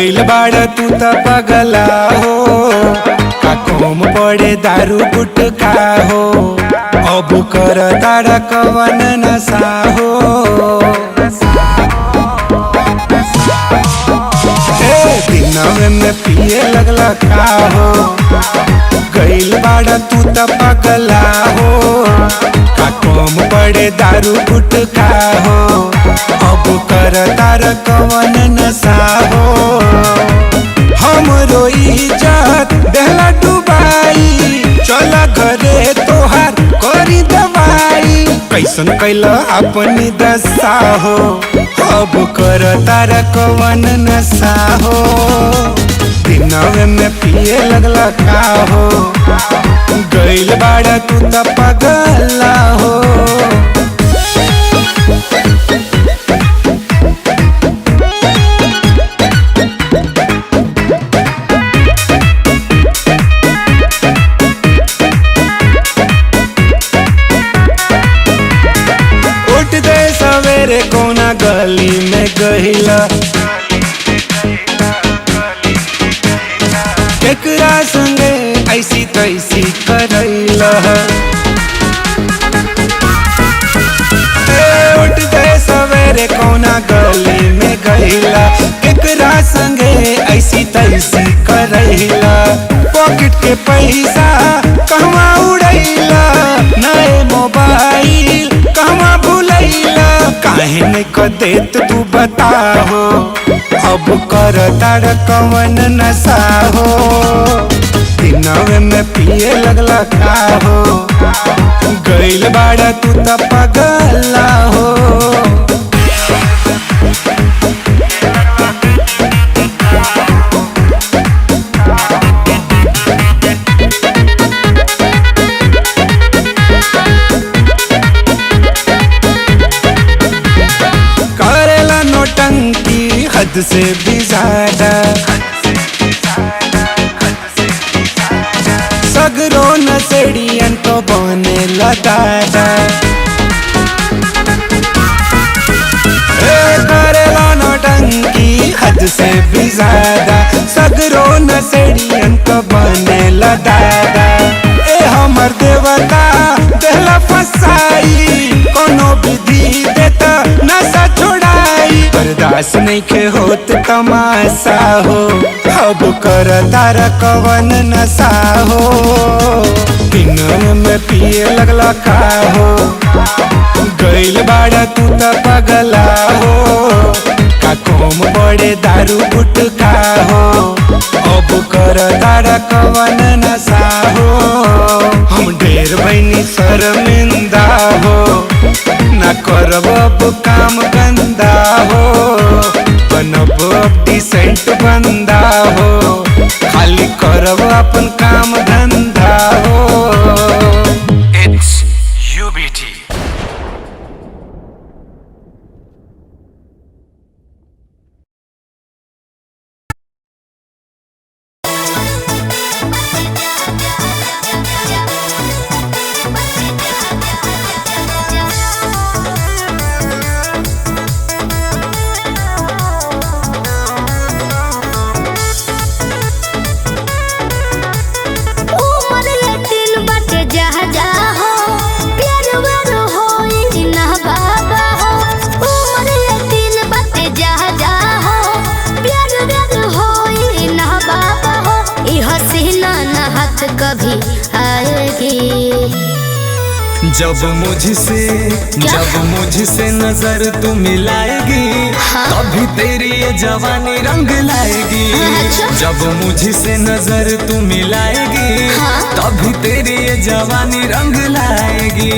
गइल बाड़ा तू त पगला हो, का कम पड़े दारू गुटखा हो, अब कर तारा कवन नशा हो। दिनवे में पिए लगला का हो, गइल बाड़ा तू त पगला हो, का कम पड़े दारू गुटखा हो, अब कर तारा कवन नशा हो। हमरो इज्जत देहला डुबाई, चला घरे तोहार करी दवाई, कैसन कैला अपनी दशा हो, अब कर तारा कवन नशा हो। दिनवे में पिए लगला का हो, गइल बाड़ा तू त पगला हो। उठ दे सवेरे कोना गली में गहिला, केकरा संगे ऐसी तैसी करैला। उठ दे सवेरे कोना गली में गहिला, केकरा संगे ऐसी तैसी करैला। पॉकेट के पैसा कहवा उड़ैला, नए मोबाइल कहवा भुलैला, काहे नहीं क देत तू बताहो, अब कर तारा कवन नशा हो। दिनवे में पिए लगला का हो, गइल बाड़ा तू त पगला हो। करेला नोटंकी हद से भी ज्यादा, सगरो नसेड़ियन तो बने दादा। करेला नोटंकी हद से भी ज्यादा, सगरो नसेड़ियन तो बने दादा। ए हमर देवता देहला फसाई, कोनो विधि देता नशा छोड़ाई, बर्दाश्त नहीं के होत तमाशा हो, अब कर तारा कवन नशा हो। दिनवे में पिए लगला का हो, गइल बाड़ा तू त पगला हो, का कम बड़े दारू गुटखा हो, अब कर तारा कवन नशा हो। हम ढेर बनी शर्मिंदा हो, ना करब अब काम गंदा हो, बनब अब डिसेंट बंदा हो, खाली करब अपन काम धंधा हो। It's UBT। कभी आएगी जब मुझसे नजर तू मिलाएगी, हाँ? तभी तेरी ये जवानी रंग लाएगी। अच्छा? जब मुझसे नजर तू मिलाएगी, हाँ? तभी तेरी ये जवानी रंग लाएगी।